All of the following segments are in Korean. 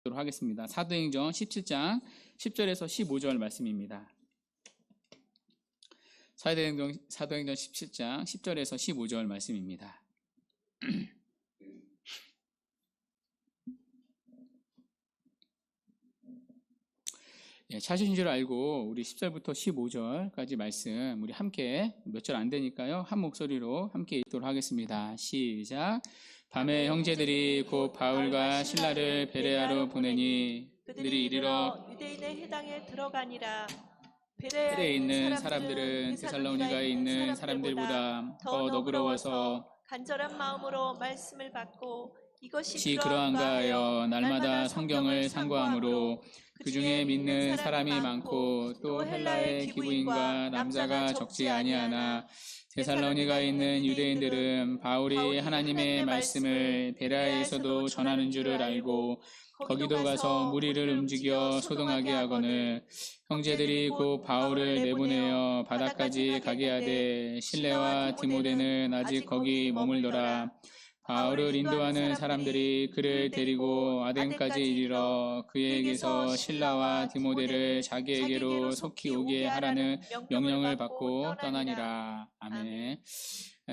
하겠습니다. 사도행전 17장 10절에서 15절 말씀입니다. 사도행전 17장 10절에서 15절 말씀입니다. 찾으신 줄 알고 우리 10절부터 15절까지 말씀 우리 함께 몇 절 안 되니까요. 한 목소리로 함께 읽도록 하겠습니다. 시작. 밤에 형제들이 곧 바울과 실라를 베레아로 보내니 그들이 이르러 유대인의 회당에 들어가니라. 베레아에 있는 사람들은 데살로니가에 있는 사람들보다 더 너그러워서 간절한 마음으로 말씀을 받고 이것이 그러한가 하여 날마다 성경을 상고함으로 그 중에 믿는 사람이 많고 또 헬라의 기부인과 남자가 적지 아니하나 데살로니가에 있는 유대인들은 바울이 하나님의 말씀을 베레아에서도 전하는 줄을 알고 거기도 가서 무리를 움직여 소동하게 하거늘 형제들이 곧 바울을 내보내어 바다까지 가게 하되 실레와 디모데는 아직 거기 머물더라. 바울을 인도하는 사람들이 그를 데리고 아덴까지 이르러 그에게서 실라와 디모데를 자기에게로 속히 오게 하라는 명령을 받고 떠나니라. 아멘.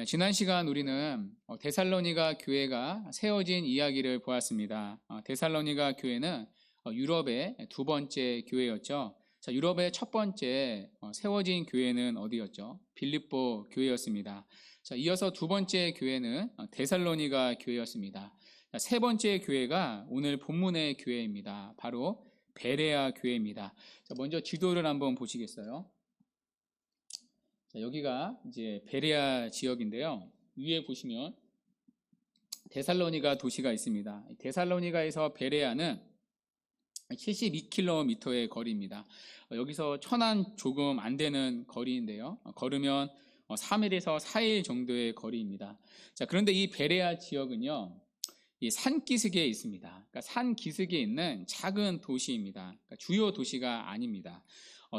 지난 시간 우리는 데살로니가 교회가 세워진 이야기를 보았습니다. 데살로니가 교회는 유럽의 두 번째 교회였죠. 자, 유럽의 첫 번째 세워진 교회는 어디였죠? 빌립보 교회였습니다. 자, 이어서 두 번째 교회는 데살로니가 교회였습니다. 자, 세 번째 교회가 오늘 본문의 교회입니다. 바로 베레아 교회입니다. 자, 먼저 지도를 한번 보시겠어요? 자, 여기가 이제 베레아 지역인데요. 위에 보시면 데살로니가 도시가 있습니다. 데살로니가에서 베레아는 72km의 거리입니다. 여기서 천안 조금 안 되는 거리인데요. 걸으면 3일에서 4일 정도의 거리입니다. 자, 그런데 이 베레아 지역은요, 이 산기슭에 있습니다. 그러니까 산기슭에 있는 작은 도시입니다. 그러니까 주요 도시가 아닙니다.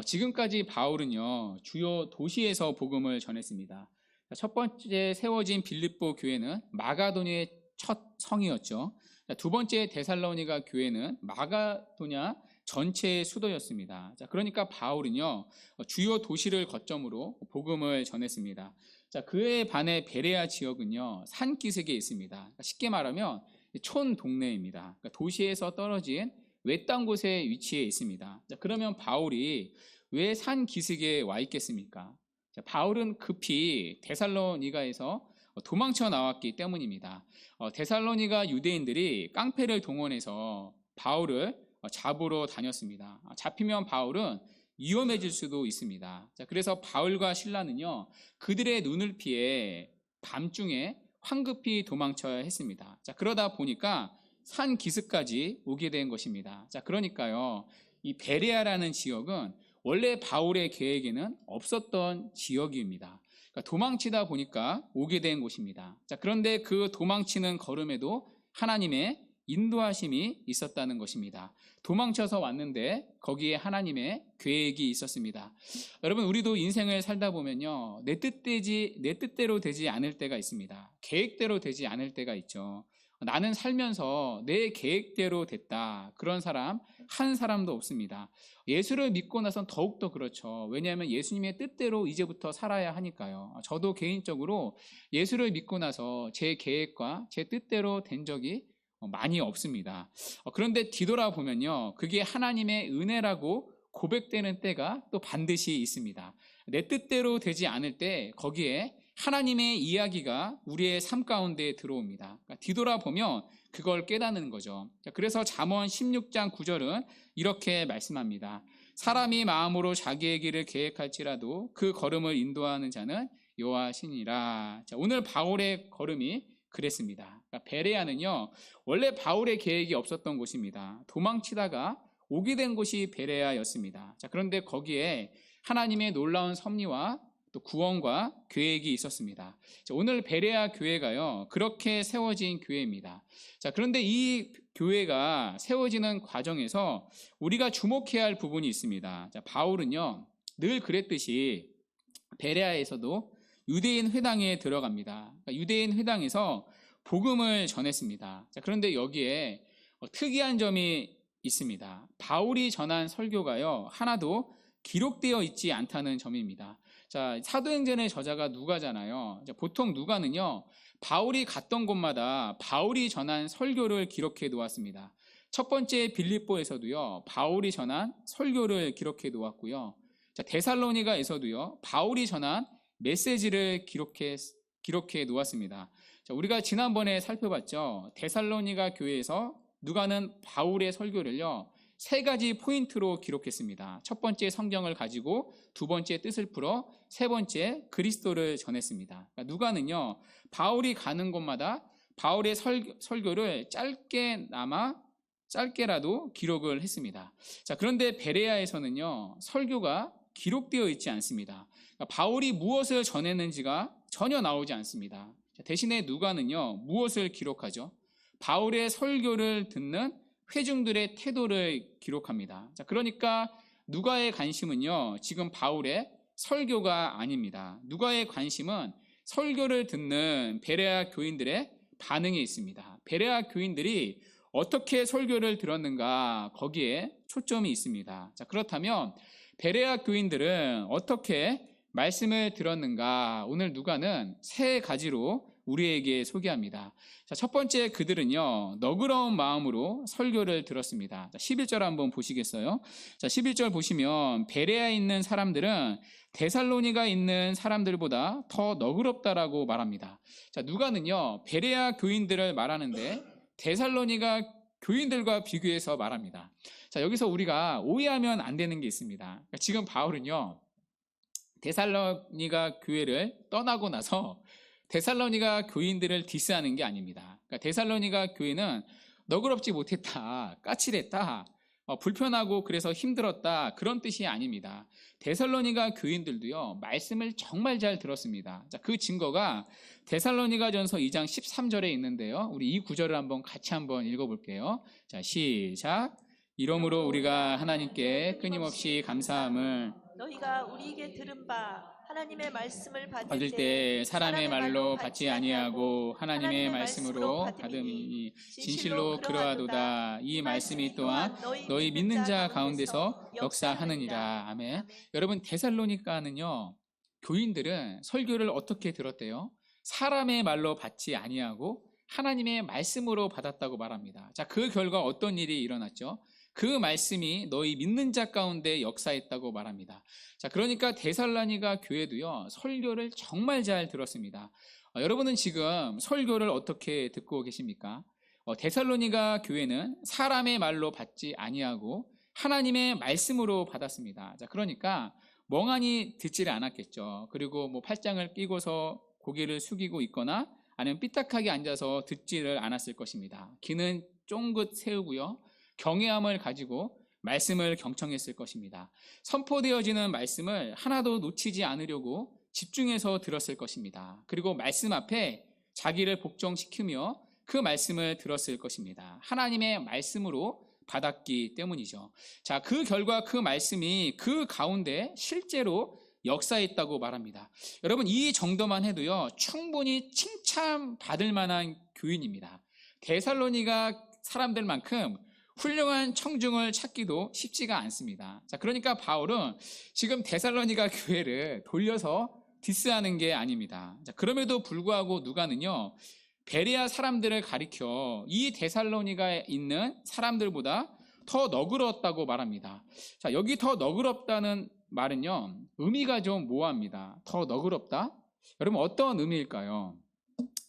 지금까지 바울은요, 주요 도시에서 복음을 전했습니다. 첫 번째 세워진 빌립보 교회는 마가도니아의 첫 성이었죠. 두 번째 데살로니가 교회는 마가도냐 전체의 수도였습니다. 자, 그러니까 바울은요, 주요 도시를 거점으로 복음을 전했습니다. 자, 그에 반해 베레아 지역은요, 산기슭에 있습니다. 그러니까 쉽게 말하면 촌 동네입니다. 그러니까 도시에서 떨어진 외딴 곳에 위치해 있습니다. 자, 그러면 바울이 왜 산기슭에 와 있겠습니까? 자, 바울은 급히 데살로니가에서 도망쳐 나왔기 때문입니다. 데살로니가 유대인들이 깡패를 동원해서 바울을 잡으러 다녔습니다. 잡히면 바울은 위험해질 수도 있습니다. 자, 그래서 바울과 실라는요, 그들의 눈을 피해 밤중에 황급히 도망쳐야 했습니다. 자, 그러다 보니까 산 기슭까지 오게 된 것입니다. 자, 그러니까요, 이 베레아라는 지역은 원래 바울의 계획에는 없었던 지역입니다. 그러니까 도망치다 보니까 오게 된 곳입니다. 자, 그런데 그 도망치는 걸음에도 하나님의 인도하심이 있었다는 것입니다. 도망쳐서 왔는데 거기에 하나님의 계획이 있었습니다. 여러분, 우리도 인생을 살다 보면요, 내 뜻대로 되지 않을 때가 있습니다. 계획대로 되지 않을 때가 있죠. 나는 살면서 내 계획대로 됐다, 그런 사람 한 사람도 없습니다. 예수를 믿고 나선 더욱더 그렇죠. 왜냐하면 예수님의 뜻대로 이제부터 살아야 하니까요. 저도 개인적으로 예수를 믿고 나서 제 계획과 제 뜻대로 된 적이 많이 없습니다. 그런데 뒤돌아보면요, 그게 하나님의 은혜라고 고백되는 때가 또 반드시 있습니다. 내 뜻대로 되지 않을 때 거기에 하나님의 이야기가 우리의 삶 가운데 들어옵니다. 그러니까 뒤돌아보면 그걸 깨닫는 거죠. 그래서 잠언 16장 9절은 이렇게 말씀합니다. 사람이 마음으로 자기의 길을 계획할지라도 그 걸음을 인도하는 자는 여호와시니라. 오늘 바울의 걸음이 그랬습니다. 그러니까 베레아는요, 원래 바울의 계획이 없었던 곳입니다. 도망치다가 오게 된 곳이 베레아였습니다. 자, 그런데 거기에 하나님의 놀라운 섭리와 또 구원과 계획이 있었습니다. 자, 오늘 베레아 교회가요, 그렇게 세워진 교회입니다. 자, 그런데 이 교회가 세워지는 과정에서 우리가 주목해야 할 부분이 있습니다. 자, 바울은요, 늘 그랬듯이 베레아에서도 유대인 회당에 들어갑니다. 그러니까 유대인 회당에서 복음을 전했습니다. 자, 그런데 여기에 특이한 점이 있습니다. 바울이 전한 설교가요, 하나도 기록되어 있지 않다는 점입니다. 자, 사도행전의 저자가 누가잖아요. 자, 보통 누가는요, 바울이 갔던 곳마다 바울이 전한 설교를 기록해 놓았습니다. 첫 번째 빌립보에서도요, 바울이 전한 설교를 기록해 놓았고요. 자, 데살로니가에서도요, 바울이 전한 메시지를 기록해 놓았습니다. 자, 우리가 지난번에 살펴봤죠. 데살로니가 교회에서 누가는 바울의 설교를요, 세 가지 포인트로 기록했습니다. 첫 번째 성경을 가지고, 두 번째 뜻을 풀어, 세 번째 그리스도를 전했습니다. 그러니까 누가는요, 바울이 가는 곳마다 바울의 설교를 짧게라도 기록을 했습니다. 자, 그런데 베레아에서는요, 설교가 기록되어 있지 않습니다. 그러니까 바울이 무엇을 전했는지가 전혀 나오지 않습니다. 자, 대신에 누가는요, 무엇을 기록하죠? 바울의 설교를 듣는 회중들의 태도를 기록합니다. 자, 그러니까 누가의 관심은요, 지금 바울의 설교가 아닙니다. 누가의 관심은 설교를 듣는 베레아 교인들의 반응에 있습니다. 베레아 교인들이 어떻게 설교를 들었는가, 거기에 초점이 있습니다. 자, 그렇다면 베레아 교인들은 어떻게 말씀을 들었는가, 오늘 누가는 세 가지로 우리에게 소개합니다. 자, 첫 번째, 그들은요, 너그러운 마음으로 설교를 들었습니다. 자, 11절 한번 보시겠어요? 자, 11절 보시면 베레아에 있는 사람들은 데살로니가 있는 사람들보다 더 너그럽다라고 말합니다. 자, 누가는요, 베레아 교인들을 말하는데 데살로니가 교인들과 비교해서 말합니다. 자, 여기서 우리가 오해하면 안 되는 게 있습니다. 그러니까 지금 바울은요, 데살로니가 교회를 떠나고 나서 데살로니가 교인들을 디스하는 게 아닙니다. 그러니까 데살로니가 교회는 너그럽지 못했다, 까칠했다, 불편하고 그래서 힘들었다, 그런 뜻이 아닙니다. 데살로니가 교인들도요, 말씀을 정말 잘 들었습니다. 자, 그 증거가 데살로니가전서 2장 13절에 있는데요, 우리 이 구절을 같이 한번 읽어볼게요. 자, 시작. 이러므로 우리가 하나님께 끊임없이 감사함을 너희가 우리에게 들은 바 하나님의 말씀을 받을 받을 때 사람의 말로 받지 아니하고 하나님의 말씀으로 받음이 진실로 그러하도다. 이 말씀이 또한 너희 믿는 자 가운데서 역사하느니라. 아멘. 여러분, 데살로니가는요, 교인들은 설교를 어떻게 들었대요? 사람의 말로 받지 아니하고 하나님의 말씀으로 받았다고 말합니다. 자, 그 결과 어떤 일이 일어났죠? 그 말씀이 너희 믿는 자 가운데 역사했다고 말합니다. 자, 그러니까 데살로니가 교회도요, 설교를 정말 잘 들었습니다. 여러분은 지금 설교를 어떻게 듣고 계십니까? 데살로니가 교회는 사람의 말로 받지 아니하고 하나님의 말씀으로 받았습니다. 자, 그러니까 멍하니 듣지를 않았겠죠. 그리고 팔짱을 끼고서 고개를 숙이고 있거나 아니면 삐딱하게 앉아서 듣지를 않았을 것입니다. 귀는 쫑긋 세우고요, 경외함을 가지고 말씀을 경청했을 것입니다. 선포되어지는 말씀을 하나도 놓치지 않으려고 집중해서 들었을 것입니다. 그리고 말씀 앞에 자기를 복종시키며 그 말씀을 들었을 것입니다. 하나님의 말씀으로 받았기 때문이죠. 자, 그 결과 그 말씀이 그 가운데 실제로 역사했다고 말합니다. 여러분, 이 정도만 해도요, 충분히 칭찬받을 만한 교인입니다. 데살로니가 사람들만큼 훌륭한 청중을 찾기도 쉽지가 않습니다. 자, 그러니까 바울은 지금 데살로니가 교회를 돌려서 디스하는 게 아닙니다. 자, 그럼에도 불구하고 누가는요, 베레아 사람들을 가리켜 이 데살로니가에 있는 사람들보다 더 너그러웠다고 말합니다. 자, 여기 더 너그럽다는 말은요, 의미가 좀 모호합니다. 더 너그럽다? 여러분, 어떤 의미일까요?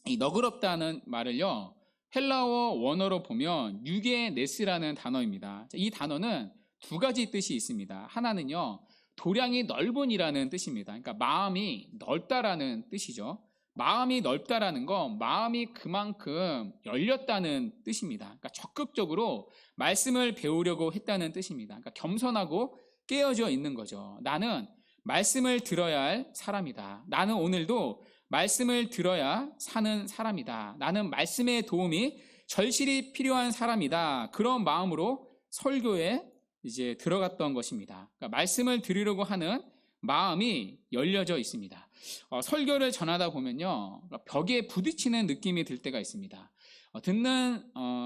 이 너그럽다는 말을요, 헬라어 원어로 보면 유게네스라는 단어입니다. 이 단어는 두 가지 뜻이 있습니다. 하나는요, 도량이 넓은이라는 뜻입니다. 그러니까 마음이 넓다라는 뜻이죠. 마음이 넓다라는 건 마음이 그만큼 열렸다는 뜻입니다. 그러니까 적극적으로 말씀을 배우려고 했다는 뜻입니다. 그러니까 겸손하고 깨어져 있는 거죠. 나는 말씀을 들어야 할 사람이다. 나는 오늘도 말씀을 들어야 사는 사람이다. 나는 말씀의 도움이 절실히 필요한 사람이다. 그런 마음으로 설교에 이제 들어갔던 것입니다. 그러니까 말씀을 들으려고 하는 마음이 열려져 있습니다. 설교를 전하다 보면요, 벽에 부딪히는 느낌이 들 때가 있습니다. 듣는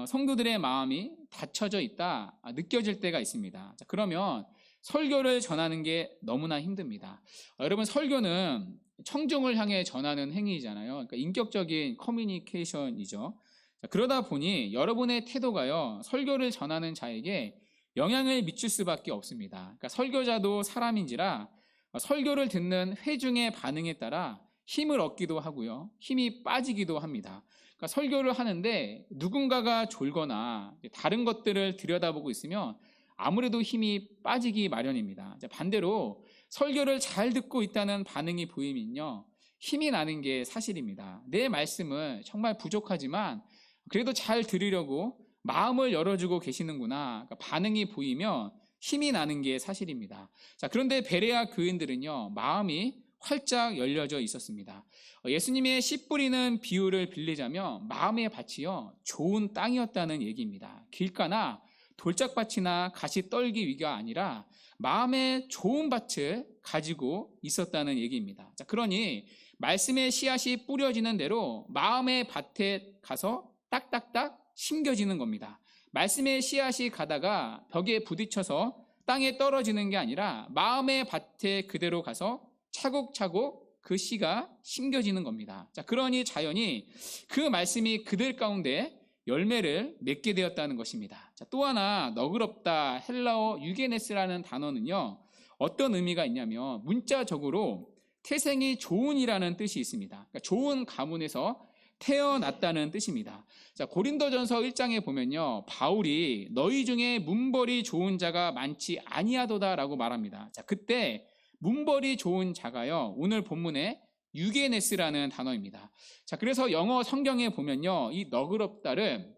성도들의 마음이 닫혀져 있다 느껴질 때가 있습니다. 자, 그러면 설교를 전하는 게 너무나 힘듭니다. 여러분, 설교는 청중을 향해 전하는 행위이잖아요. 그러니까 인격적인 커뮤니케이션이죠. 자, 그러다 보니 여러분의 태도가요, 설교를 전하는 자에게 영향을 미칠 수밖에 없습니다. 그러니까 설교자도 사람인지라 설교를 듣는 회중의 반응에 따라 힘을 얻기도 하고요, 힘이 빠지기도 합니다. 그러니까 설교를 하는데 누군가가 졸거나 다른 것들을 들여다보고 있으면 아무래도 힘이 빠지기 마련입니다. 반대로 설교를 잘 듣고 있다는 반응이 보이면요, 힘이 나는 게 사실입니다. 내 말씀은 정말 부족하지만 그래도 잘 들으려고 마음을 열어주고 계시는구나, 그러니까 반응이 보이면 힘이 나는 게 사실입니다. 자, 그런데 베레아 교인들은요, 마음이 활짝 열려져 있었습니다. 예수님의 씨 뿌리는 비유를 빌리자면 마음의 밭이요, 좋은 땅이었다는 얘기입니다. 길가나 돌짝밭이나 가시 떨기 위가 아니라 마음의 좋은 밭을 가지고 있었다는 얘기입니다. 자, 그러니 말씀의 씨앗이 뿌려지는 대로 마음의 밭에 가서 딱딱딱 심겨지는 겁니다. 말씀의 씨앗이 가다가 벽에 부딪혀서 땅에 떨어지는 게 아니라 마음의 밭에 그대로 가서 차곡차곡 그 씨가 심겨지는 겁니다. 자, 그러니 자연히 그 말씀이 그들 가운데 열매를 맺게 되었다는 것입니다. 자, 또 하나 너그럽다, 헬라어 유게네스라는 단어는요, 어떤 의미가 있냐면 문자적으로 태생이 좋은이라는 뜻이 있습니다. 그러니까 좋은 가문에서 태어났다는 뜻입니다. 자, 고린도전서 1장에 보면요, 바울이 너희 중에 문벌이 좋은 자가 많지 아니하도다라고 말합니다. 자, 그때 문벌이 좋은 자가요, 오늘 본문에 유게네스라는 단어입니다. 자, 그래서 영어 성경에 보면요, 이 너그럽다를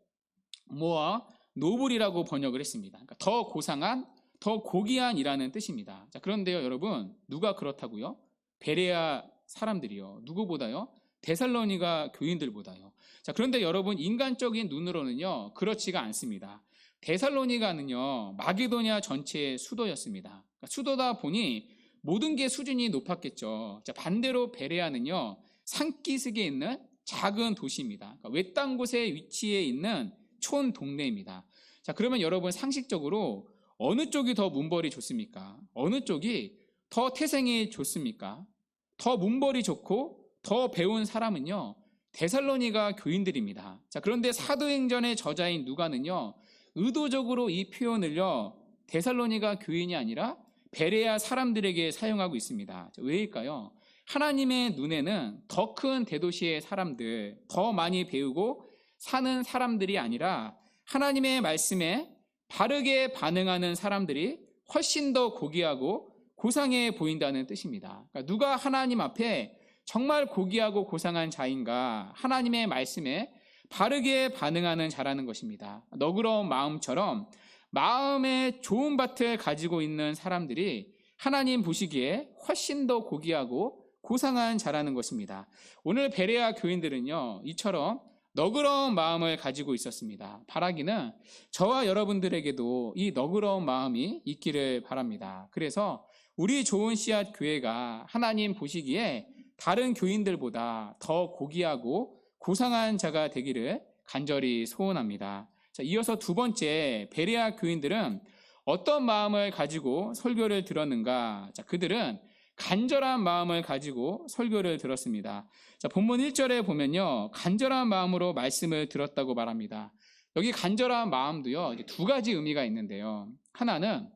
모아 노블이라고 번역을 했습니다. 그러니까 더 고상한, 더 고귀한이라는 뜻입니다. 자, 그런데요, 여러분, 누가 그렇다고요? 베레아 사람들이요. 누구보다요? 데살로니가 교인들보다요. 자, 그런데 여러분, 인간적인 눈으로는요, 그렇지가 않습니다. 데살로니가는요, 마게도냐 전체의 수도였습니다. 그러니까 수도다 보니 모든 게 수준이 높았겠죠. 자, 반대로 베레아는요, 산기슭에 있는 작은 도시입니다. 그러니까 외딴 곳에 위치해 있는 촌 동네입니다. 자, 그러면 여러분, 상식적으로 어느 쪽이 더 문벌이 좋습니까? 어느 쪽이 더 태생이 좋습니까? 더 문벌이 좋고 더 배운 사람은요, 데살로니가 교인들입니다. 자, 그런데 사도행전의 저자인 누가는요, 의도적으로 이 표현을요, 데살로니가 교인이 아니라 베레아 사람들에게 사용하고 있습니다. 자, 왜일까요? 하나님의 눈에는 더 큰 대도시의 사람들, 더 많이 배우고 사는 사람들이 아니라 하나님의 말씀에 바르게 반응하는 사람들이 훨씬 더 고귀하고 고상해 보인다는 뜻입니다. 그러니까 누가 하나님 앞에 정말 고귀하고 고상한 자인가? 하나님의 말씀에 바르게 반응하는 자라는 것입니다. 너그러운 마음처럼 마음의 좋은 밭을 가지고 있는 사람들이 하나님 보시기에 훨씬 더 고귀하고 고상한 자라는 것입니다. 오늘 베레아 교인들은요, 이처럼 너그러운 마음을 가지고 있었습니다. 바라기는 저와 여러분들에게도 이 너그러운 마음이 있기를 바랍니다. 그래서 우리 좋은 씨앗 교회가 하나님 보시기에 다른 교인들보다 더 고귀하고 고상한 자가 되기를 간절히 소원합니다. 자, 이어서 두 번째, 베레아 교인들은 어떤 마음을 가지고 설교를 들었는가? 자, 그들은 간절한 마음을 가지고 설교를 들었습니다. 자, 본문 1절에 보면요, 간절한 마음으로 말씀을 들었다고 말합니다. 여기 간절한 마음도요, 이제 두 가지 의미가 있는데요. 하나는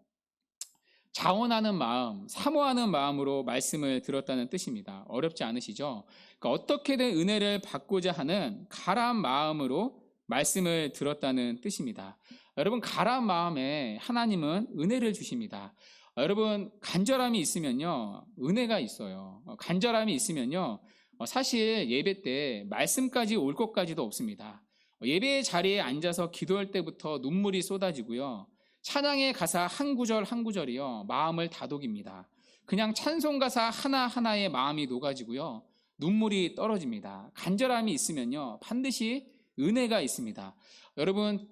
자원하는 마음, 사모하는 마음으로 말씀을 들었다는 뜻입니다. 어렵지 않으시죠? 그러니까 어떻게든 은혜를 받고자 하는 가라한 마음으로 말씀을 들었다는 뜻입니다. 여러분, 가라한 마음에 하나님은 은혜를 주십니다. 여러분, 간절함이 있으면요, 은혜가 있어요. 간절함이 있으면요, 사실 예배 때 말씀까지 올 것까지도 없습니다. 예배의 자리에 앉아서 기도할 때부터 눈물이 쏟아지고요, 찬양의 가사 한 구절 한 구절이요, 마음을 다독입니다. 그냥 찬송 가사 하나하나에 마음이 녹아지고요, 눈물이 떨어집니다. 간절함이 있으면요, 반드시 은혜가 있습니다. 여러분,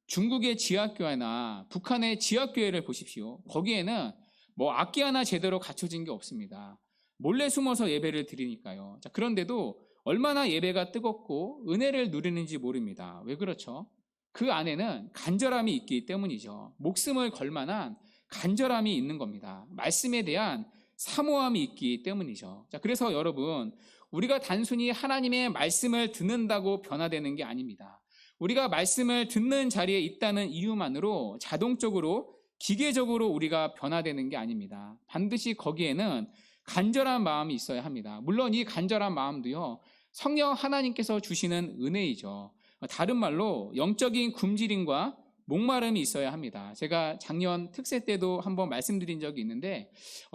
중국의 지하교회나 북한의 지하교회를 보십시오. 거기에는 뭐 악기 하나 제대로 갖춰진 게 없습니다. 몰래 숨어서 예배를 드리니까요. 자, 그런데도 얼마나 예배가 뜨겁고 은혜를 누리는지 모릅니다. 왜 그렇죠? 그 안에는 간절함이 있기 때문이죠. 목숨을 걸 만한 간절함이 있는 겁니다. 말씀에 대한 사모함이 있기 때문이죠. 자, 그래서 여러분, 우리가 단순히 하나님의 말씀을 듣는다고 변화되는 게 아닙니다. 우리가 말씀을 듣는 자리에 있다는 이유만으로 자동적으로 기계적으로 우리가 변화되는 게 아닙니다. 반드시 거기에는 간절한 마음이 있어야 합니다. 물론 이 간절한 마음도요, 성령 하나님께서 주시는 은혜이죠. 다른 말로 영적인 굶주림과 목마름이 있어야 합니다. 제가 작년 특세 때도 한번 말씀드린 적이 있는데,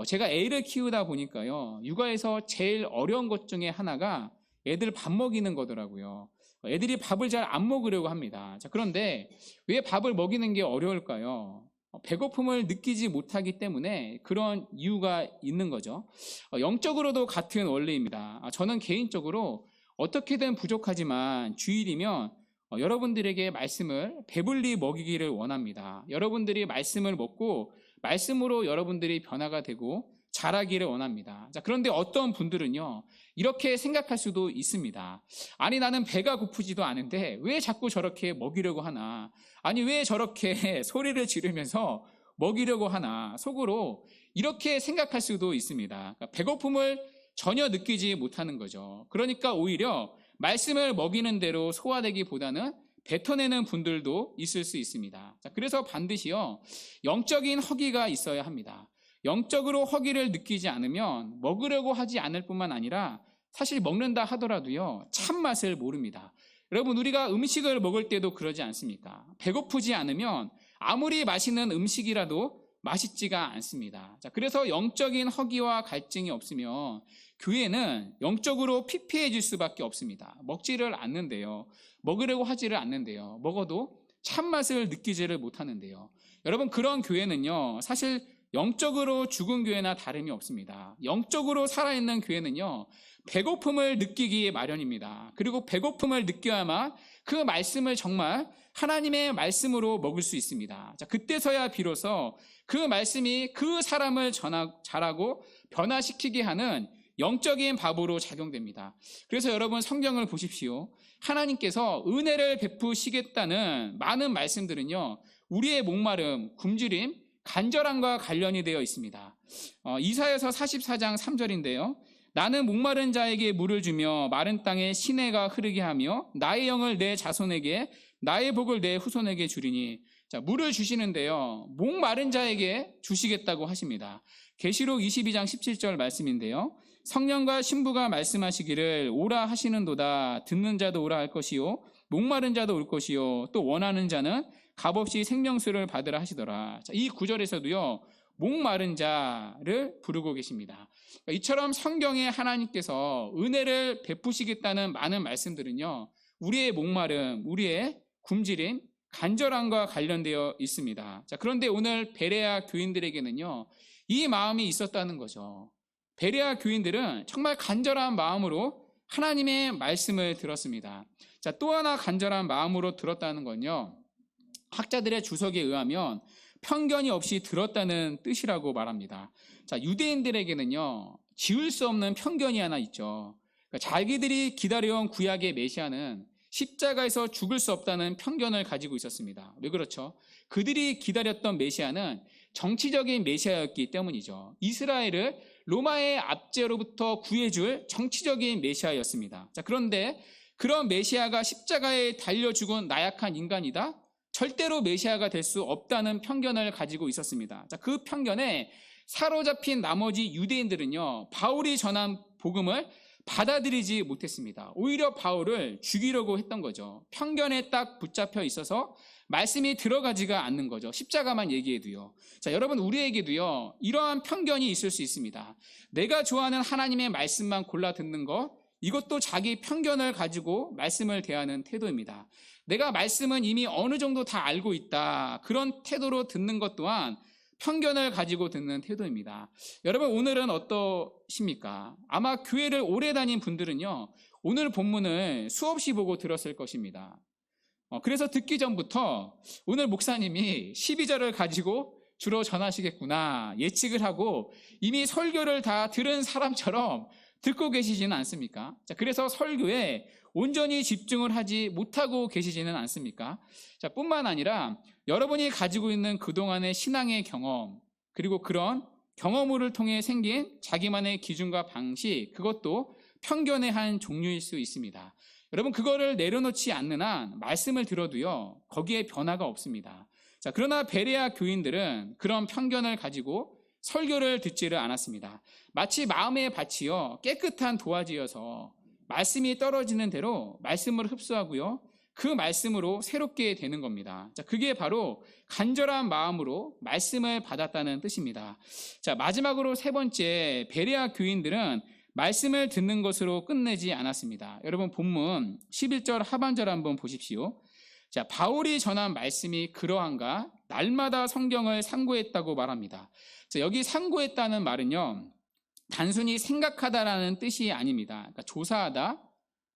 제가 애를 키우다 보니까요, 육아에서 제일 어려운 것 중에 하나가 애들 밥 먹이는 거더라고요. 애들이 밥을 잘 안 먹으려고 합니다. 자, 그런데 왜 밥을 먹이는 게 어려울까요? 배고픔을 느끼지 못하기 때문에 그런 이유가 있는 거죠. 영적으로도 같은 원리입니다. 저는 개인적으로 어떻게든 부족하지만 주일이면 여러분들에게 말씀을 배불리 먹이기를 원합니다. 여러분들이 말씀을 먹고 말씀으로 여러분들이 변화가 되고 자라기를 원합니다. 자, 그런데 어떤 분들은요, 이렇게 생각할 수도 있습니다. 아니, 나는 배가 고프지도 않은데 왜 자꾸 저렇게 먹이려고 하나? 아니, 왜 저렇게 소리를 지르면서 먹이려고 하나? 속으로 이렇게 생각할 수도 있습니다. 그러니까 배고픔을 전혀 느끼지 못하는 거죠. 그러니까 오히려 말씀을 먹이는 대로 소화되기보다는 뱉어내는 분들도 있을 수 있습니다. 자, 그래서 반드시요, 영적인 허기가 있어야 합니다. 영적으로 허기를 느끼지 않으면 먹으려고 하지 않을 뿐만 아니라 사실 먹는다 하더라도요, 참맛을 모릅니다. 여러분, 우리가 음식을 먹을 때도 그러지 않습니까? 배고프지 않으면 아무리 맛있는 음식이라도 맛있지가 않습니다. 자, 그래서 영적인 허기와 갈증이 없으면 교회는 영적으로 피폐해질 수밖에 없습니다. 먹지를 않는데요. 먹으려고 하지를 않는데요. 먹어도 참맛을 느끼지를 못하는데요. 여러분, 그런 교회는요, 사실 영적으로 죽은 교회나 다름이 없습니다. 영적으로 살아있는 교회는요, 배고픔을 느끼기 마련입니다. 그리고 배고픔을 느껴야만 그 말씀을 정말 하나님의 말씀으로 먹을 수 있습니다. 자, 그때서야 비로소 그 말씀이 그 사람을 자라고 변화시키게 하는 영적인 밥으로 작용됩니다. 그래서 여러분, 성경을 보십시오. 하나님께서 은혜를 베푸시겠다는 많은 말씀들은요, 우리의 목마름, 굶주림, 간절함과 관련이 되어 있습니다. 이사야서 44장 3절인데요. 나는 목마른 자에게 물을 주며 마른 땅에 시내가 흐르게 하며 나의 영을 내 자손에게 나의 복을 내 후손에게 주리니. 자, 물을 주시는데요, 목마른 자에게 주시겠다고 하십니다. 계시록 22장 17절 말씀인데요. 성령과 신부가 말씀하시기를 오라 하시는도다. 듣는 자도 오라 할 것이요 목마른 자도 올 것이요 또 원하는 자는 값없이 생명수를 받으라 하시더라. 자, 이 구절에서도요, 목마른 자를 부르고 계십니다. 이처럼 성경에 하나님께서 은혜를 베푸시겠다는 많은 말씀들은요, 우리의 목마름, 우리의 굶주림, 간절함과 관련되어 있습니다. 자, 그런데 오늘 베레아 교인들에게는요, 이 마음이 있었다는 거죠. 베레아 교인들은 정말 간절한 마음으로 하나님의 말씀을 들었습니다. 자, 또 하나 간절한 마음으로 들었다는 건요, 학자들의 주석에 의하면 편견이 없이 들었다는 뜻이라고 말합니다. 자, 유대인들에게는요, 지울 수 없는 편견이 하나 있죠. 그러니까 자기들이 기다려온 구약의 메시아는 십자가에서 죽을 수 없다는 편견을 가지고 있었습니다. 왜 그렇죠? 그들이 기다렸던 메시아는 정치적인 메시아였기 때문이죠. 이스라엘을 로마의 압제로부터 구해줄 정치적인 메시아였습니다. 자, 그런데 그런 메시아가 십자가에 달려 죽은 나약한 인간이다? 절대로 메시아가 될 수 없다는 편견을 가지고 있었습니다. 자, 그 편견에 사로잡힌 나머지 유대인들은요, 바울이 전한 복음을 받아들이지 못했습니다. 오히려 바울을 죽이려고 했던 거죠. 편견에 딱 붙잡혀 있어서 말씀이 들어가지가 않는 거죠. 십자가만 얘기해도요. 자, 여러분, 우리에게도요, 이러한 편견이 있을 수 있습니다. 내가 좋아하는 하나님의 말씀만 골라 듣는 것, 이것도 자기 편견을 가지고 말씀을 대하는 태도입니다. 내가 말씀은 이미 어느 정도 다 알고 있다, 그런 태도로 듣는 것 또한 편견을 가지고 듣는 태도입니다. 여러분, 오늘은 어떠십니까? 아마 교회를 오래 다닌 분들은요, 오늘 본문을 수없이 보고 들었을 것입니다. 그래서 듣기 전부터 오늘 목사님이 12절을 가지고 주로 전하시겠구나 예측을 하고 이미 설교를 다 들은 사람처럼 듣고 계시지는 않습니까? 자, 그래서 설교에 온전히 집중을 하지 못하고 계시지는 않습니까? 자, 뿐만 아니라 여러분이 가지고 있는 그동안의 신앙의 경험, 그리고 그런 경험을 통해 생긴 자기만의 기준과 방식, 그것도 편견의 한 종류일 수 있습니다. 여러분, 그거를 내려놓지 않는 한 말씀을 들어도요, 거기에 변화가 없습니다. 자, 그러나 베레아 교인들은 그런 편견을 가지고 설교를 듣지를 않았습니다. 마치 마음의 밭이요, 깨끗한 도화지여서 말씀이 떨어지는 대로 말씀을 흡수하고요, 그 말씀으로 새롭게 되는 겁니다. 자, 그게 바로 간절한 마음으로 말씀을 받았다는 뜻입니다. 자, 마지막으로 세 번째, 베레아 교인들은 말씀을 듣는 것으로 끝내지 않았습니다. 여러분, 본문 11절 하반절 한번 보십시오. 자, 바울이 전한 말씀이 그러한가? 날마다 성경을 상고했다고 말합니다. 자, 여기 상고했다는 말은요, 단순히 생각하다라는 뜻이 아닙니다. 그러니까 조사하다,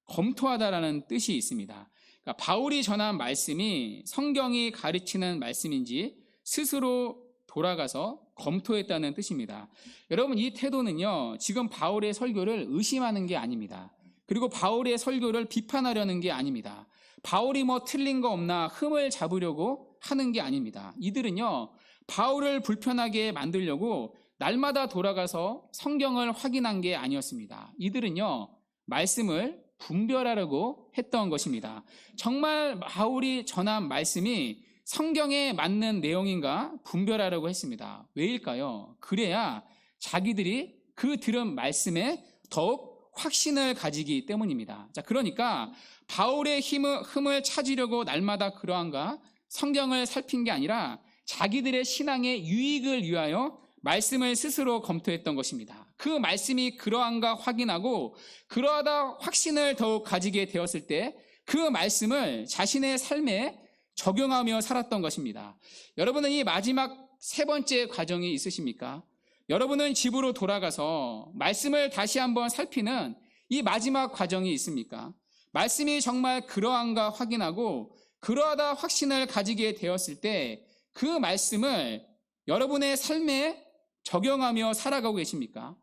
검토하다라는 뜻이 있습니다. 그러니까 바울이 전한 말씀이 성경이 가르치는 말씀인지 스스로 돌아가서 검토했다는 뜻입니다. 여러분, 이 태도는요, 지금 바울의 설교를 의심하는 게 아닙니다. 그리고 바울의 설교를 비판하려는 게 아닙니다. 바울이 뭐 틀린 거 없나 흠을 잡으려고 하는 게 아닙니다. 이들은요, 바울을 불편하게 만들려고 날마다 돌아가서 성경을 확인한 게 아니었습니다. 이들은요, 말씀을 분별하려고 했던 것입니다. 정말 바울이 전한 말씀이 성경에 맞는 내용인가 분별하려고 했습니다. 왜일까요? 그래야 자기들이 그 들은 말씀에 더욱 확신을 가지기 때문입니다. 자, 그러니까 바울의 흠을 찾으려고 날마다 그러한가 성경을 살핀 게 아니라 자기들의 신앙의 유익을 위하여 말씀을 스스로 검토했던 것입니다. 그 말씀이 그러한가 확인하고 그러하다 확신을 더욱 가지게 되었을 때 그 말씀을 자신의 삶에 적용하며 살았던 것입니다. 여러분은 이 마지막 세 번째 과정이 있으십니까? 여러분은 집으로 돌아가서 말씀을 다시 한번 살피는 이 마지막 과정이 있습니까? 말씀이 정말 그러한가 확인하고 그러하다 확신을 가지게 되었을 때 그 말씀을 여러분의 삶에 적용하며 살아가고 계십니까?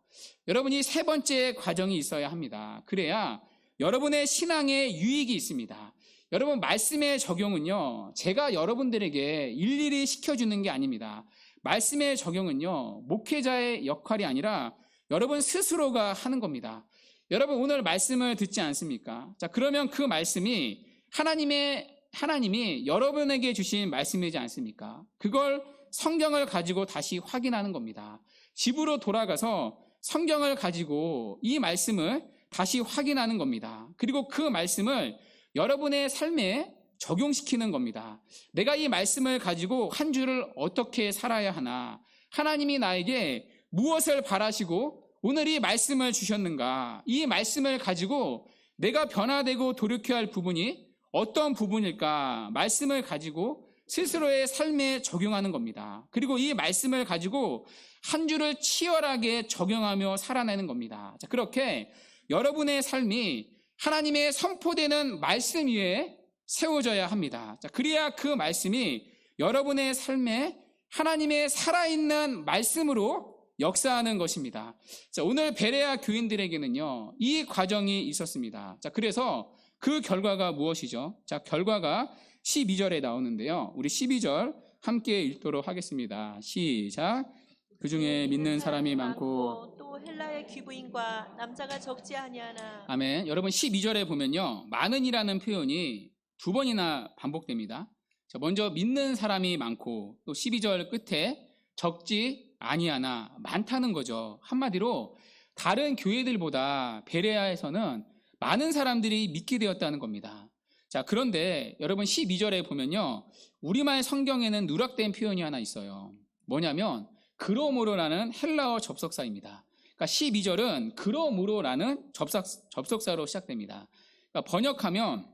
여러분이 세 번째 과정이 있어야 합니다. 그래야 여러분의 신앙에 유익이 있습니다. 여러분, 말씀의 적용은요, 제가 여러분들에게 일일이 시켜주는 게 아닙니다. 말씀의 적용은요, 목회자의 역할이 아니라 여러분 스스로가 하는 겁니다. 여러분, 오늘 말씀을 듣지 않습니까? 자, 그러면 그 말씀이 하나님이 여러분에게 주신 말씀이지 않습니까? 그걸 성경을 가지고 다시 확인하는 겁니다. 집으로 돌아가서 성경을 가지고 이 말씀을 다시 확인하는 겁니다. 그리고 그 말씀을 여러분의 삶에 적용시키는 겁니다. 내가 이 말씀을 가지고 한 주를 어떻게 살아야 하나? 하나님이 나에게 무엇을 바라시고 오늘 이 말씀을 주셨는가? 이 말씀을 가지고 내가 변화되고 돌이켜야 할 부분이 어떤 부분일까? 말씀을 가지고 스스로의 삶에 적용하는 겁니다. 그리고 이 말씀을 가지고 한 주를 치열하게 적용하며 살아내는 겁니다. 자, 그렇게 여러분의 삶이 하나님의 선포되는 말씀 위에 세워져야 합니다. 자, 그래야 그 말씀이 여러분의 삶에 하나님의 살아있는 말씀으로 역사하는 것입니다. 자, 오늘 베레아 교인들에게는요, 이 과정이 있었습니다. 자, 그래서 그 결과가 무엇이죠? 자, 결과가 12절에 나오는데요. 우리 12절 함께 읽도록 하겠습니다. 시작. 그 중에 믿는 사람이 많고 또 헬라의 귀부인과 남자가 적지 아니하나. 아멘. 여러분, 12절에 보면요, 많은이라는 표현이 두 번이나 반복됩니다. 자, 먼저 믿는 사람이 많고 또 12절 끝에 적지 아니하나, 많다는 거죠. 한마디로 다른 교회들보다 베레아에서는 많은 사람들이 믿게 되었다는 겁니다. 자, 그런데 여러분 12절에 보면요, 우리말 성경에는 누락된 표현이 하나 있어요. 뭐냐면 그러므로라는 헬라어 접속사입니다. 그러니까 12절은 그러므로라는 접속사로 시작됩니다. 그러니까 번역하면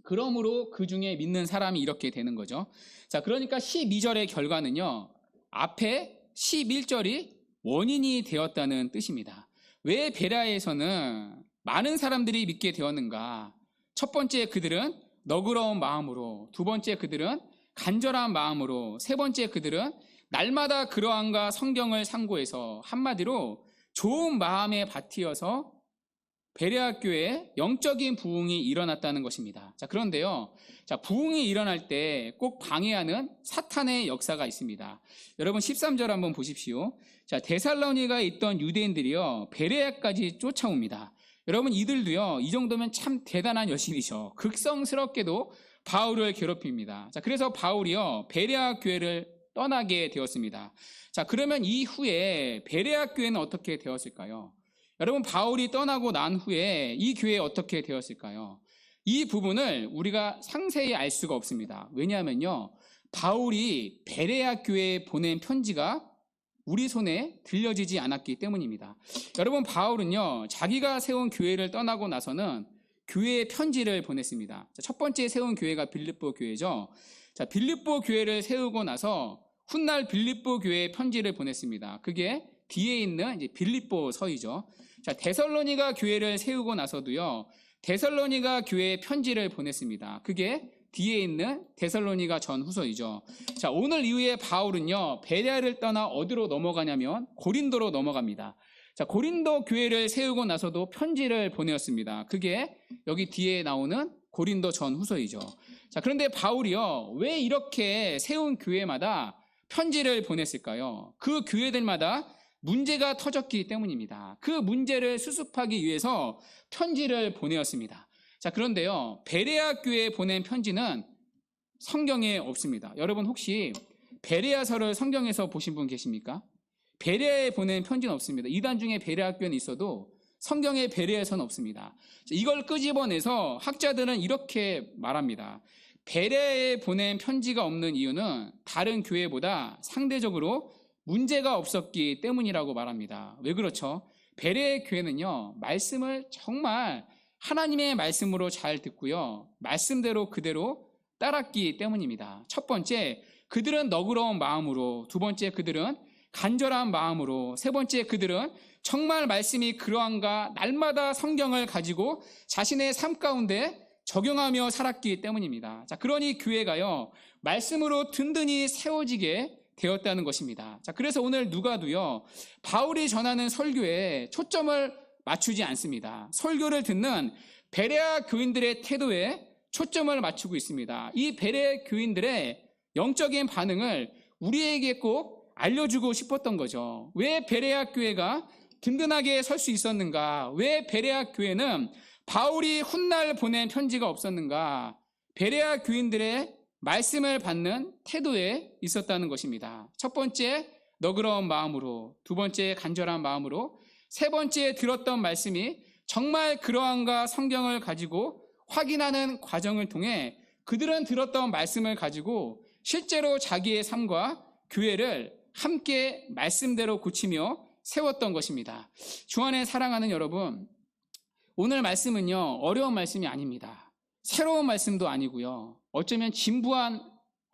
그러므로 그 중에 믿는 사람이 이렇게 되는 거죠. 자, 그러니까 12절의 결과는요, 앞에 11절이 원인이 되었다는 뜻입니다. 왜 베레아에서는 많은 사람들이 믿게 되었는가? 첫 번째, 그들은 너그러운 마음으로, 두 번째, 그들은 간절한 마음으로, 세 번째, 그들은 날마다 그러한가 성경을 상고해서, 한마디로 좋은 마음의 밭이어서 베레아 교회에 영적인 부흥이 일어났다는 것입니다. 자, 그런데요. 자, 부흥이 일어날 때 꼭 방해하는 사탄의 역사가 있습니다. 여러분 13절 한번 보십시오. 자, 데살로니가에 있던 유대인들이요. 베레아까지 쫓아옵니다. 여러분 이들도요. 이 정도면 참 대단한 여신이죠. 극성스럽게도 바울을 괴롭힙니다. 자, 그래서 바울이요. 베레아 교회를 떠나게 되었습니다. 자, 그러면 이후에 베레아 교회는 어떻게 되었을까요? 여러분 바울이 떠나고 난 후에 이 교회에 어떻게 되었을까요? 이 부분을 우리가 상세히 알 수가 없습니다. 왜냐하면요. 바울이 베레아 교회에 보낸 편지가 우리 손에 들려지지 않았기 때문입니다. 여러분 바울은요. 자기가 세운 교회를 떠나고 나서는 교회에 편지를 보냈습니다. 자, 첫 번째 세운 교회가 빌립보 교회죠. 자, 빌립보 교회를 세우고 나서 훗날 빌립보 교회에 편지를 보냈습니다. 그게 뒤에 있는 이제 빌립보서이죠. 자, 데살로니가 교회를 세우고 나서도요. 데살로니가 교회에 편지를 보냈습니다. 그게 뒤에 있는 데살로니가 전후서이죠. 자, 오늘 이후에 바울은요. 베레아를 떠나 어디로 넘어가냐면 고린도로 넘어갑니다. 자, 고린도 교회를 세우고 나서도 편지를 보내었습니다. 그게 여기 뒤에 나오는 고린도 전후서이죠. 자, 그런데 바울이요. 왜 이렇게 세운 교회마다 편지를 보냈을까요? 그 교회들마다 문제가 터졌기 때문입니다. 그 문제를 수습하기 위해서 편지를 보내었습니다. 자, 그런데요. 베레아 교회에 보낸 편지는 성경에 없습니다. 여러분 혹시 베레아서를 성경에서 보신 분 계십니까? 베레아에 보낸 편지는 없습니다. 이단 중에 베레아 교회는 있어도 성경에 베레아서는 없습니다. 이걸 끄집어내서 학자들은 이렇게 말합니다. 베레아에 보낸 편지가 없는 이유는 다른 교회보다 상대적으로 문제가 없었기 때문이라고 말합니다. 왜 그렇죠? 베레아 교회는요. 말씀을 정말 하나님의 말씀으로 잘 듣고요. 말씀대로 그대로 따랐기 때문입니다. 첫 번째, 그들은 너그러운 마음으로, 두 번째, 그들은 간절한 마음으로, 세 번째, 그들은 정말 말씀이 그러한가 날마다 성경을 가지고 자신의 삶 가운데 적용하며 살았기 때문입니다. 자, 그러니 교회가요, 말씀으로 든든히 세워지게 되었다는 것입니다. 자, 그래서 오늘 누가도요, 바울이 전하는 설교에 초점을 맞추지 않습니다. 설교를 듣는 베레아 교인들의 태도에 초점을 맞추고 있습니다. 이 베레아 교인들의 영적인 반응을 우리에게 꼭 알려주고 싶었던 거죠. 왜 베레아 교회가 든든하게 설 수 있었는가? 왜 베레아 교회는 바울이 훗날 보낸 편지가 없었는가? 베레아 교인들의 말씀을 받는 태도에 있었다는 것입니다. 첫 번째, 너그러운 마음으로, 두 번째, 간절한 마음으로, 세 번째, 들었던 말씀이 정말 그러한가 성경을 가지고 확인하는 과정을 통해 그들은 들었던 말씀을 가지고 실제로 자기의 삶과 교회를 함께 말씀대로 고치며 세웠던 것입니다. 주 안에 사랑하는 여러분, 오늘 말씀은요, 어려운 말씀이 아닙니다. 새로운 말씀도 아니고요. 어쩌면 진부한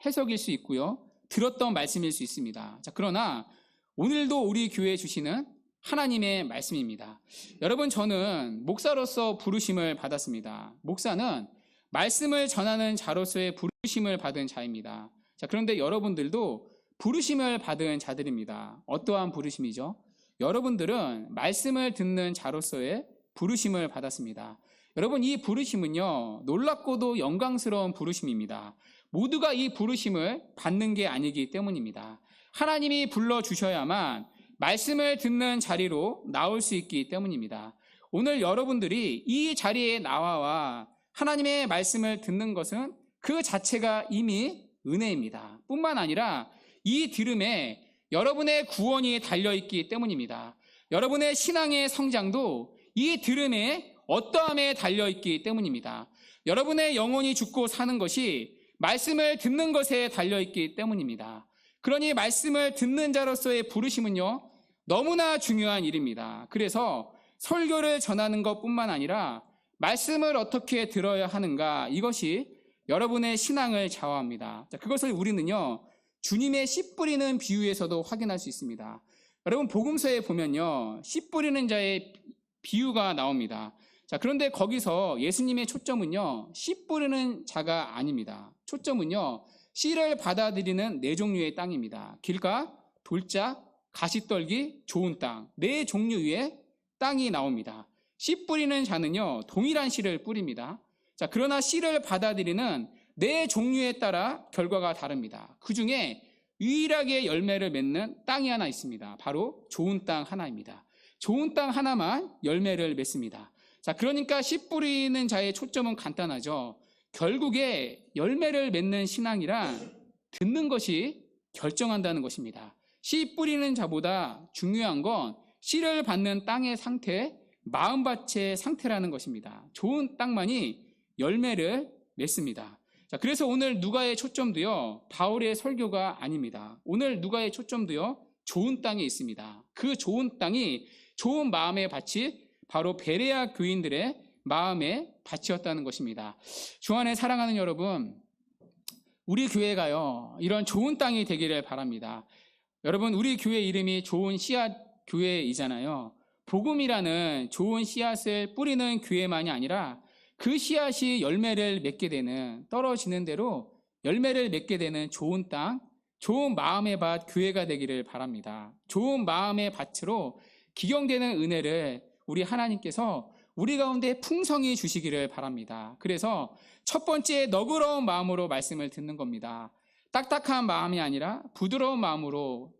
해석일 수 있고요. 들었던 말씀일 수 있습니다. 자, 그러나 오늘도 우리 교회에 주시는 하나님의 말씀입니다. 여러분, 저는 목사로서 부르심을 받았습니다. 목사는 말씀을 전하는 자로서의 부르심을 받은 자입니다. 자, 그런데 여러분들도 부르심을 받은 자들입니다. 어떠한 부르심이죠? 여러분들은 말씀을 듣는 자로서의 부르심을 받았습니다. 여러분, 이 부르심은요, 놀랍고도 영광스러운 부르심입니다. 모두가 이 부르심을 받는 게 아니기 때문입니다. 하나님이 불러주셔야만 말씀을 듣는 자리로 나올 수 있기 때문입니다. 오늘 여러분들이 이 자리에 나와 하나님의 말씀을 듣는 것은 그 자체가 이미 은혜입니다. 뿐만 아니라 이 들음에 여러분의 구원이 달려있기 때문입니다. 여러분의 신앙의 성장도 이 들음에 어떠함에 달려있기 때문입니다. 여러분의 영혼이 죽고 사는 것이 말씀을 듣는 것에 달려있기 때문입니다. 그러니 말씀을 듣는 자로서의 부르심은요, 너무나 중요한 일입니다. 그래서 설교를 전하는 것뿐만 아니라 말씀을 어떻게 들어야 하는가, 이것이 여러분의 신앙을 좌우합니다. 자, 그것을 우리는요, 주님의 씨 뿌리는 비유에서도 확인할 수 있습니다. 여러분, 복음서에 보면요, 씨 뿌리는 자의 비유가 나옵니다. 자, 그런데 거기서 예수님의 초점은요, 씨 뿌리는 자가 아닙니다. 초점은요, 씨를 받아들이는 네 종류의 땅입니다. 길가, 돌짝, 가시떨기, 좋은 땅, 네 종류의 땅이 나옵니다. 씨 뿌리는 자는요, 동일한 씨를 뿌립니다. 자, 그러나 씨를 받아들이는 네 종류에 따라 결과가 다릅니다. 그 중에 유일하게 열매를 맺는 땅이 하나 있습니다. 바로 좋은 땅 하나입니다. 좋은 땅 하나만 열매를 맺습니다. 자, 그러니까 씨 뿌리는 자의 초점은 간단하죠. 결국에 열매를 맺는 신앙이란 듣는 것이 결정한다는 것입니다. 씨 뿌리는 자보다 중요한 건 씨를 받는 땅의 상태, 마음밭의 상태라는 것입니다. 좋은 땅만이 열매를 맺습니다. 자, 그래서 오늘 누가의 초점도요, 바울의 설교가 아닙니다. 오늘 누가의 초점도요, 좋은 땅에 있습니다. 그 좋은 땅이 좋은 마음의 밭이 바로 베레아 교인들의 마음의 밭이었다는 것입니다. 주 안에 사랑하는 여러분, 우리 교회가요, 이런 좋은 땅이 되기를 바랍니다. 여러분, 우리 교회 이름이 좋은 씨앗 교회이잖아요. 복음이라는 좋은 씨앗을 뿌리는 교회만이 아니라 그 씨앗이 열매를 맺게 되는, 떨어지는 대로 열매를 맺게 되는 좋은 땅, 좋은 마음의 밭 교회가 되기를 바랍니다. 좋은 마음의 밭으로 기경되는 은혜를 우리 하나님께서 우리 가운데 풍성히 주시기를 바랍니다. 그래서 첫 번째, 너그러운 마음으로 말씀을 듣는 겁니다. 딱딱한 마음이 아니라 부드러운 마음으로,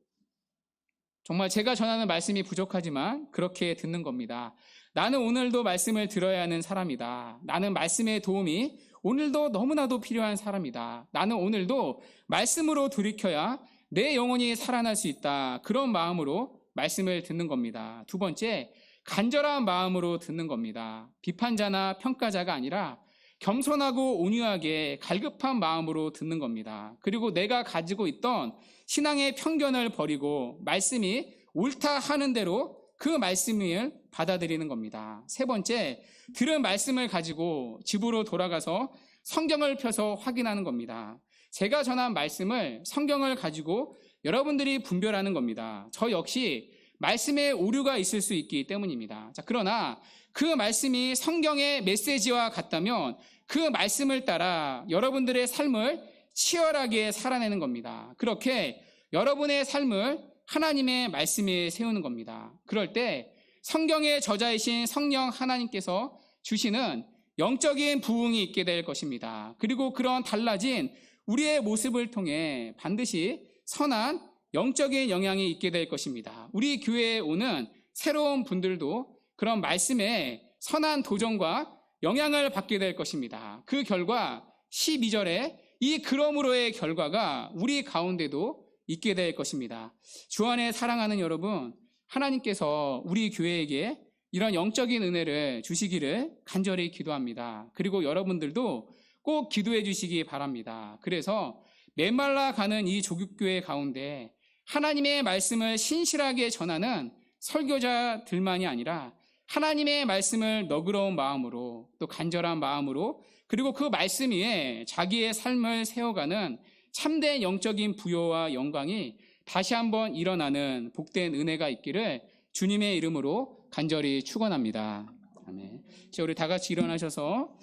정말 제가 전하는 말씀이 부족하지만 그렇게 듣는 겁니다. 나는 오늘도 말씀을 들어야 하는 사람이다. 나는 말씀의 도움이 오늘도 너무나도 필요한 사람이다. 나는 오늘도 말씀으로 돌이켜야 내 영혼이 살아날 수 있다. 그런 마음으로 말씀을 듣는 겁니다. 두 번째, 간절한 마음으로 듣는 겁니다. 비판자나 평가자가 아니라 겸손하고 온유하게 갈급한 마음으로 듣는 겁니다. 그리고 내가 가지고 있던 신앙의 편견을 버리고 말씀이 옳다 하는 대로 그 말씀을 받아들이는 겁니다. 세 번째, 들은 말씀을 가지고 집으로 돌아가서 성경을 펴서 확인하는 겁니다. 제가 전한 말씀을, 성경을 가지고 여러분들이 분별하는 겁니다. 저 역시 말씀에 오류가 있을 수 있기 때문입니다. 자, 그러나 그 말씀이 성경의 메시지와 같다면 그 말씀을 따라 여러분들의 삶을 치열하게 살아내는 겁니다. 그렇게 여러분의 삶을 하나님의 말씀에 세우는 겁니다. 그럴 때 성경의 저자이신 성령 하나님께서 주시는 영적인 부흥이 있게 될 것입니다. 그리고 그런 달라진 우리의 모습을 통해 반드시 선한 영적인 영향이 있게 될 것입니다. 우리 교회에 오는 새로운 분들도 그런 말씀에 선한 도전과 영향을 받게 될 것입니다. 그 결과 12절에 이 그러므로의 결과가 우리 가운데도 있게 될 것입니다. 주 안에 사랑하는 여러분, 하나님께서 우리 교회에게 이런 영적인 은혜를 주시기를 간절히 기도합니다. 그리고 여러분들도 꼭 기도해 주시기 바랍니다. 그래서 메말라 가는 이 조국교회 가운데 하나님의 말씀을 신실하게 전하는 설교자들만이 아니라 하나님의 말씀을 너그러운 마음으로, 또 간절한 마음으로, 그리고 그 말씀 위에 자기의 삶을 세워가는 참된 영적인 부요와 영광이 다시 한번 일어나는 복된 은혜가 있기를 주님의 이름으로 간절히 축원합니다. 아멘. 이제 우리 다 같이 일어나셔서